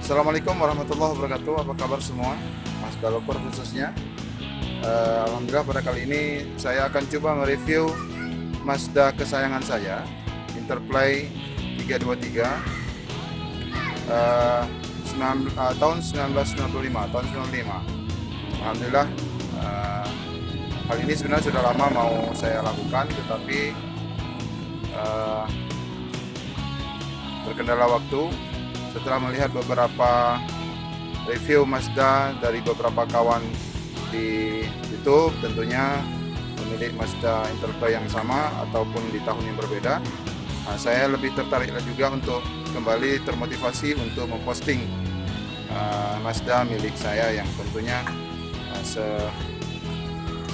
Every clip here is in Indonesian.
Assalamualaikum warahmatullahi wabarakatuh. Apa kabar semua, Mas Developer khususnya? Alhamdulillah pada kali ini saya akan coba mereview Mazda kesayangan saya, Interplay 323 tahun 1995, tahun 95. Alhamdulillah, hal ini sebenarnya sudah lama mau saya lakukan, tetapi terkendala waktu. Setelah melihat beberapa review Mazda dari beberapa kawan di YouTube, tentunya pemilik Mazda Interplay yang sama ataupun di tahun yang berbeda, saya lebih tertarik juga untuk kembali termotivasi untuk memposting Mazda milik saya yang tentunya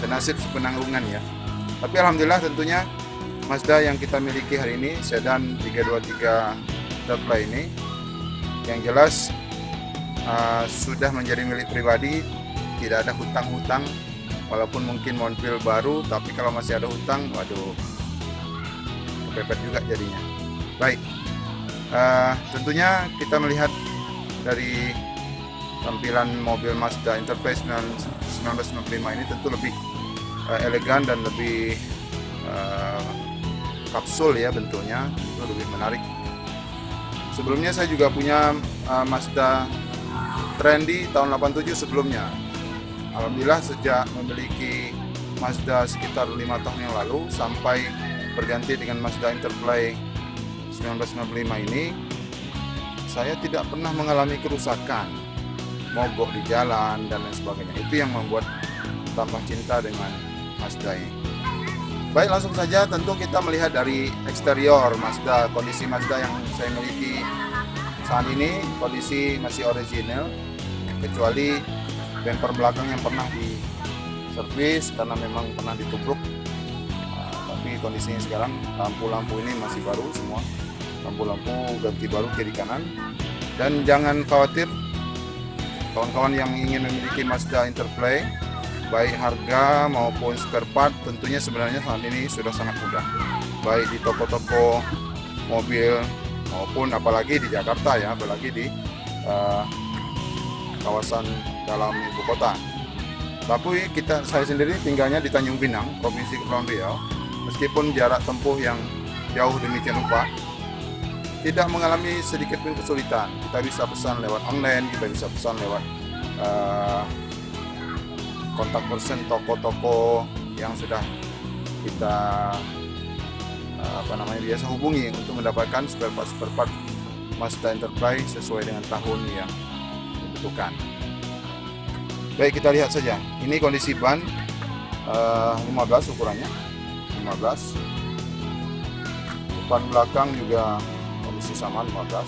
senasib sepenanggungan ya. Tapi alhamdulillah tentunya Mazda yang kita miliki hari ini, sedan 323 Interplay ini, yang jelas sudah menjadi milik pribadi, tidak ada hutang-hutang. Walaupun mungkin mobil baru, tapi kalau masih ada hutang, waduh, kepepet juga jadinya. Baik, tentunya kita melihat dari tampilan mobil Mazda Interplay 1995 ini tentu lebih elegan dan lebih kapsul ya bentuknya, itu lebih menarik. Sebelumnya saya juga punya Mazda Trendy tahun 87 sebelumnya. Alhamdulillah sejak memiliki Mazda sekitar 5 tahun yang lalu sampai berganti dengan Mazda Interplay 1995 ini, saya tidak pernah mengalami kerusakan, mogok di jalan dan lain sebagainya. Itu yang membuat tambah cinta dengan Mazda ini. Baik, langsung saja tentu kita melihat dari eksterior Mazda. Kondisi Mazda yang saya miliki saat ini kondisi masih original, kecuali bumper belakang yang pernah diservis karena memang pernah ditubruk. Tapi kondisinya sekarang lampu-lampu ini masih baru semua, lampu-lampu ganti baru kiri kanan. Dan jangan khawatir kawan-kawan yang ingin memiliki Mazda Interplay, baik harga maupun spare part, tentunya sebenarnya saat ini sudah sangat mudah, baik di toko-toko mobil maupun apalagi di Jakarta ya, apalagi di kawasan dalam ibu kota. Tapi saya sendiri tinggalnya di Tanjung Pinang, Provinsi Kepulauan Riau. Meskipun jarak tempuh yang jauh demikian rupa, tidak mengalami sedikit pun kesulitan. Kita bisa pesan lewat online, kita bisa pesan lewat kontak person toko-toko yang sudah kita biasa hubungi untuk mendapatkan spare part Mazda Interplay sesuai dengan tahun yang dibutuhkan. Baik, kita lihat saja. Ini kondisi ban 15 ukurannya, 15. Depan belakang juga kondisi sama 15.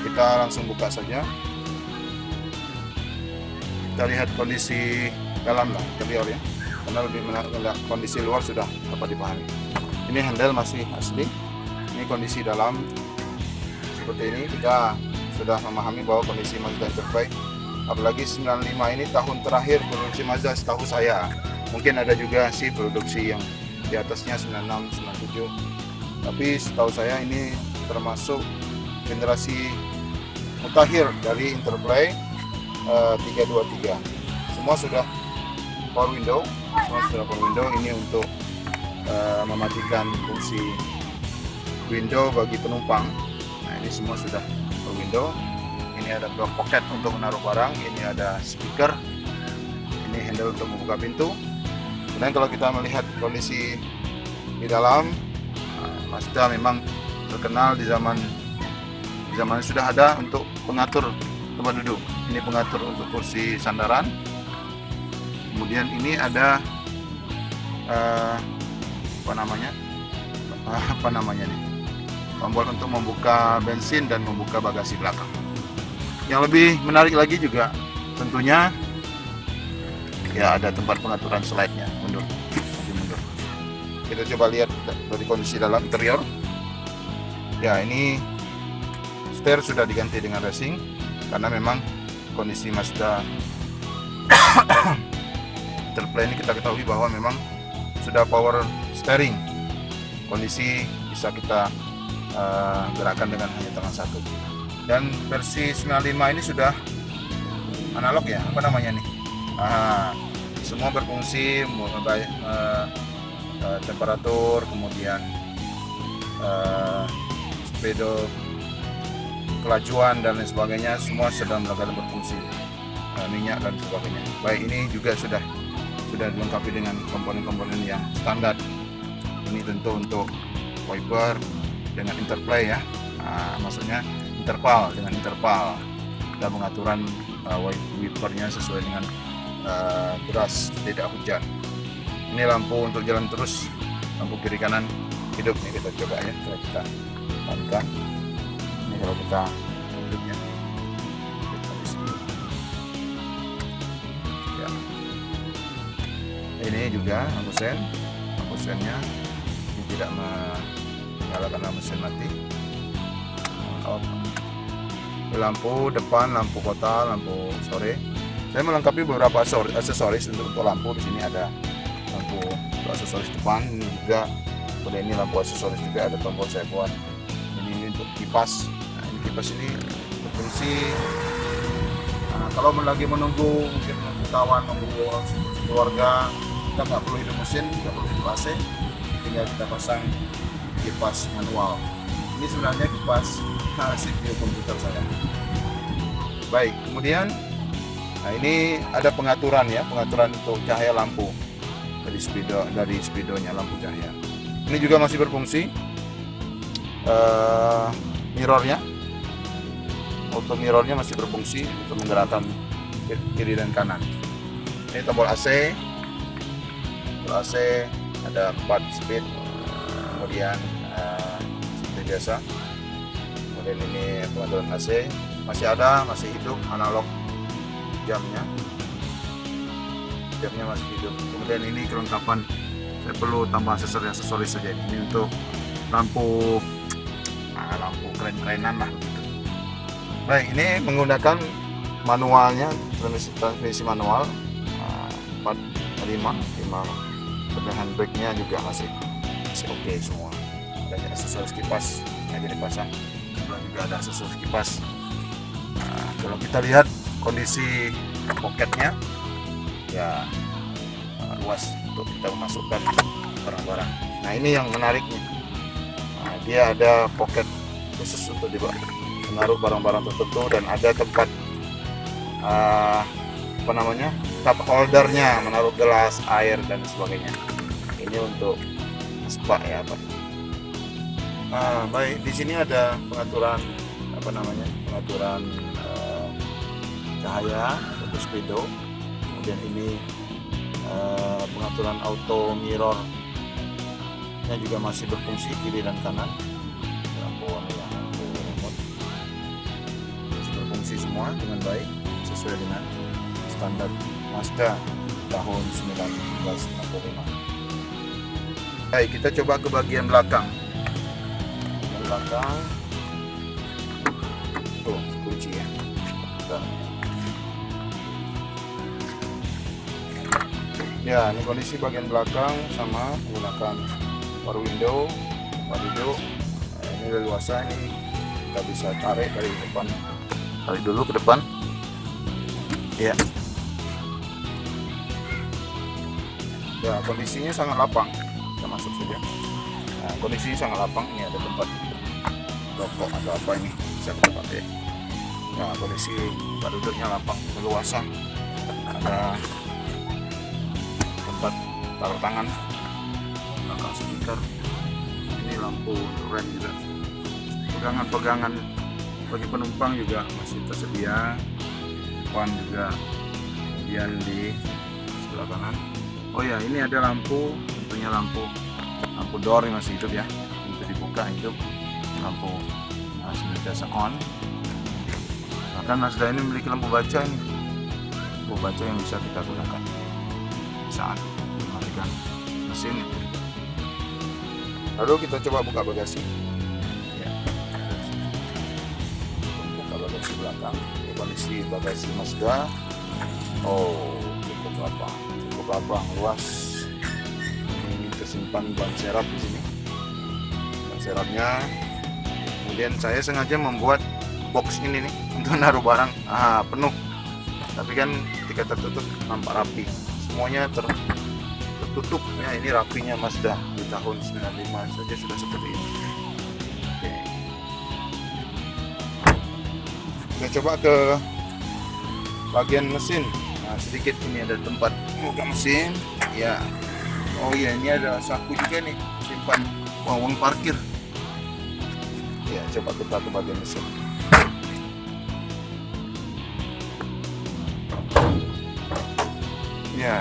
Kita langsung buka saja. Kita lihat kondisi dalam lah, interior ya, karena lebih menarik. Kondisi luar sudah dapat dipahami. Ini handle masih asli. Ini kondisi dalam seperti ini. Kita sudah memahami bahwa kondisi Mazda Interplay, apalagi 95 ini tahun terakhir produksi Mazda setahu saya. Mungkin ada juga sih produksi yang di atasnya 96, 97. Tapi setahu saya ini termasuk generasi mutakhir dari Interplay 323. Semua sudah power window, ini untuk mematikan fungsi window bagi penumpang. Nah, ini semua sudah power window. Ini ada door pocket untuk menaruh barang, ini ada speaker, ini handle untuk membuka pintu. Kemudian kalau kita melihat kondisi di dalam, Mazda memang terkenal di zaman sudah ada untuk pengatur tempat duduk. Ini pengatur untuk kursi sandaran. Kemudian ini ada tombol untuk membuka bensin dan membuka bagasi belakang. Yang lebih menarik lagi juga tentunya ya ada tempat pengaturan slide-nya, mundur. Kita coba lihat dari kondisi dalam interior. Ya, ini setir sudah diganti dengan racing karena memang kondisi Mazda Interplay ini kita ketahui bahwa memang sudah power steering. Kondisi bisa kita gerakan dengan hanya tangan satu. Dan versi 95 ini sudah analog ya, apa namanya nih? Semua berfungsi, mulai temperatur, kemudian speedo, kelajuan dan lain sebagainya, semua sedang melakukan berfungsi, minyak dan sebagainya. Baik, ini juga sudah dilengkapi dengan komponen-komponen yang standar. Ini tentu untuk wiper dengan interplay ya, maksudnya interval dengan interval, dan pengaturan wipernya sesuai dengan deras, tidak hujan. Ini lampu untuk jalan terus, lampu kiri kanan hidup nih, kita coba ya, kita tekankan. Ini kalau kita hidupnya ya. Ini juga lampu sennya ini tidak menyalakan lampu sen mati. Lampu depan, lampu kota, lampu sore. Saya melengkapi beberapa aksesoris untuk lampu. Di sini ada lampu untuk aksesoris depan, ini juga. Kemudian ini lampu aksesoris juga, ada tombol saya buat. Ini untuk kipas. Nah, ini kipas ini berfungsi kalau lagi menunggu, mungkin menunggu kawan, menunggu keluarga, kita nggak perlu hidup mesin, nggak perlu hidup AC, tinggal kita pasang kipas manual. Ini sebenarnya kipas CPU komputer saya. Baik, kemudian ini ada pengaturan ya, pengaturan untuk cahaya lampu dari speedonya lampu cahaya. Ini juga masih berfungsi. Mirrornya, auto mirrornya masih berfungsi untuk menggerakkan kiri dan kanan. Ini tombol AC, ada 4 speed, kemudian seperti biasa. Kemudian ini pengaturan AC, masih hidup, analog jamnya masih hidup. Kemudian ini kelengkapan, saya perlu tambah aksesoris saja. Ini untuk lampu keren-kerenan lah gitu. Baik, ini menggunakan manualnya, transmisi manual 5 dan handbrake-nya juga masih oke semua. Ada aksesoris kipas yang jadi dipasang, juga ada aksesoris kipas. Kalau kita lihat kondisi poketnya ya luas untuk kita memasukkan barang-barang. Nah, ini yang menariknya, dia ada poket khusus untuk menaruh barang-barang tertentu, dan ada tempat cup holdernya, menaruh gelas, air dan sebagainya. Ini untuk spa ya, Pak. Baik, di sini ada pengaturan cahaya untuk speedo. Kemudian ini pengaturan auto mirror nya juga masih berfungsi kiri dan kanan. Lampu remote masih berfungsi semua dengan baik sesuai dengan standar Mazda tahun 1965. Baik, kita coba ke bagian belakang. Tuh kunci ya. Ya, ini kondisi bagian belakang sama menggunakan power window. Ini leluasa, ini kita bisa tarik dari depan. Tarik dulu ke depan. Ya. Ya, kondisinya sangat lapang. Kita masuk saja. Nah, kondisinya sangat lapang. Ini ada tempat rokok atau apa ini bisa kita pakai. Nah, kondisi tempat duduknya lapang, leluasa. Ada tempat taruh tangan, belakang speaker. Ini lampu rem juga. Pegangan bagi penumpang juga masih tersedia. Depan juga, kemudian di sebelah kanan. Oh ya, ini ada lampu, tentunya lampu door yang masih hidup ya, pintu dibuka hidup, lampu senantiasa on. Bahkan Mazda ini memiliki lampu baca yang bisa kita gunakan saat mematikan mesin itu. Lalu kita coba buka bagasi. Ya. Buka bagasi belakang. Ini kondisi bagasi Mazda. Oh, cukup lapang, luas. Ini tersimpan ban serap di sini. Ban serapnya. Kemudian saya sengaja membuat box ini nih untuk naruh barang penuh, tapi kan ketika tertutup nampak rapi, semuanya tertutup ya. Ini rapinya Mazda di tahun 95 saja sudah seperti ini. Oke. Kita coba ke bagian mesin. Nah, sedikit ini ada tempat buka mesin ya. Oh iya, ini ada saku juga nih, simpan uang parkir ya. Coba kita ke bagian mesin. Ya,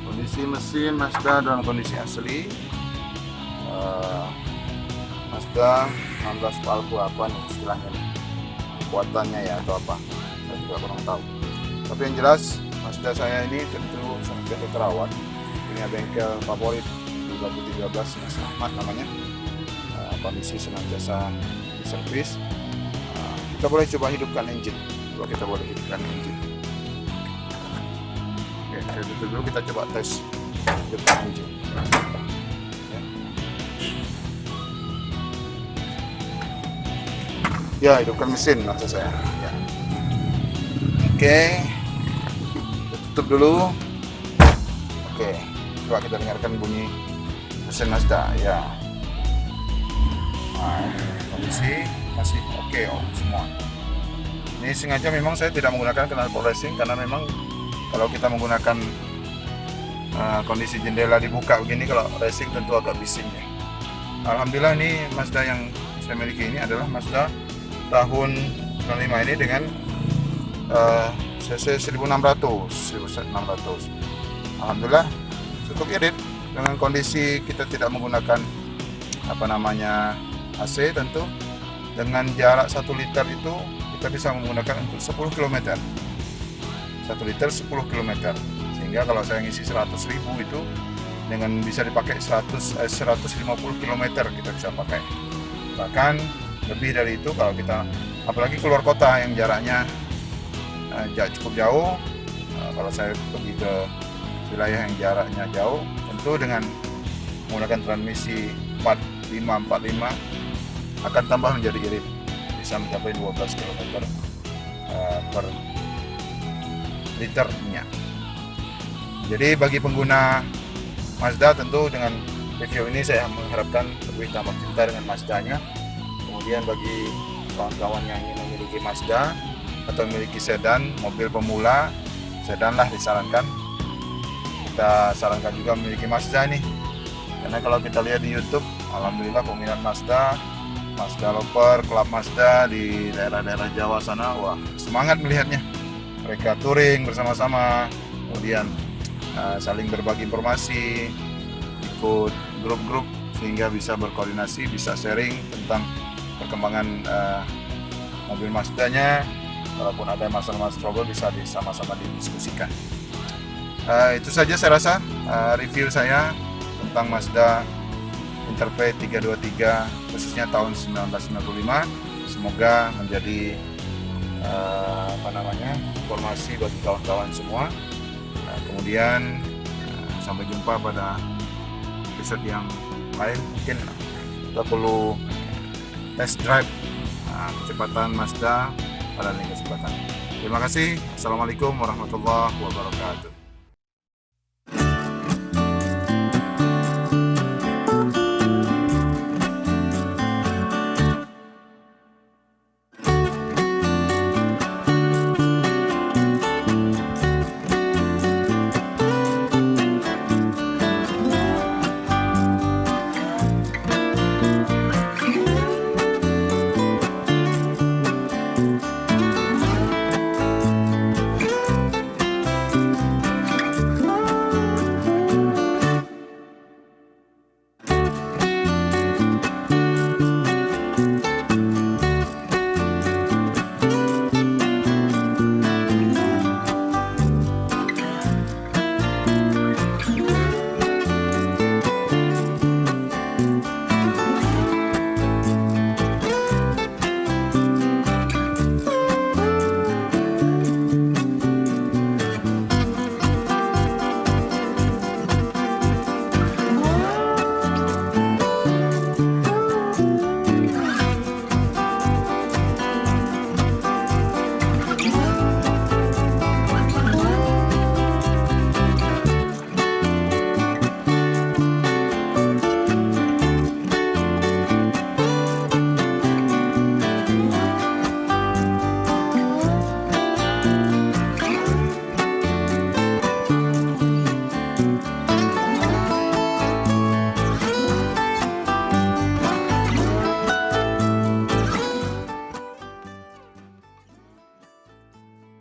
kondisi mesin Mazda dalam kondisi asli. Mazda 16 valve apa nih istilahnya nih, kekuatannya ya atau apa, saya juga kurang tahu. Tapi yang jelas Mazda saya ini tentu sangat terawat. Punya bengkel favorit di Batu 13, Mas Ahmad namanya. Kondisi senantiasa di servis. Kita boleh coba hidupkan engine. Kalau kita boleh hidupkan engine. Oke, dari itu dulu kita coba tes hidupkan engine. Ya, hidupkan mesin maksud saya. Ya. Oke, kita tutup dulu. Oke, coba kita dengarkan bunyi mesin Mazda ya. Nah, kondisi masih oke semua. Ini sengaja memang saya tidak menggunakan knalpot racing karena memang kalau kita menggunakan kondisi jendela dibuka begini, kalau racing tentu agak bising ya. Alhamdulillah ini Mazda yang saya miliki ini adalah Mazda tahun 95 ini dengan cc 1600. Alhamdulillah cukup irit dengan kondisi kita tidak menggunakan AC tentu. Dengan jarak 1 liter itu kita bisa menggunakan untuk 10 km. 1 liter 10 km. Sehingga kalau saya ngisi 100.000 itu dengan bisa dipakai 150 km kita bisa pakai. Bahkan lebih dari itu kalau kita apalagi keluar kota yang jaraknya cukup jauh. Kalau saya pergi ke wilayah yang jaraknya jauh, tentu dengan menggunakan transmisi 4545 akan tambah menjadi irit, bisa mencapai 12 km per liternya. Jadi bagi pengguna Mazda tentu dengan review ini saya mengharapkan lebih tambah cinta dengan Mazdanya. Kemudian bagi kawan-kawan yang ingin memiliki Mazda atau memiliki sedan, mobil pemula, sedan lah disarankan. Kita sarankan juga memiliki Mazda nih, karena kalau kita lihat di YouTube, alhamdulillah peminat Mazda lover, klub Mazda di daerah-daerah Jawa sana, wah semangat melihatnya. Mereka touring bersama-sama, kemudian saling berbagi informasi, ikut grup-grup sehingga bisa berkoordinasi, bisa sharing tentang perkembangan mobil Mazdanya. Walaupun ada masalah-masalah trouble bisa sama-sama didiskusikan. Itu saja saya rasa review saya tentang Mazda Interplay 323 khususnya tahun 1995. Semoga menjadi informasi bagi kawan-kawan semua. Kemudian sampai jumpa pada episode yang lain. Mungkin kita perlu test drive kecepatan Mazda pada lain kesempatan. Terima kasih. Assalamualaikum warahmatullahi wabarakatuh.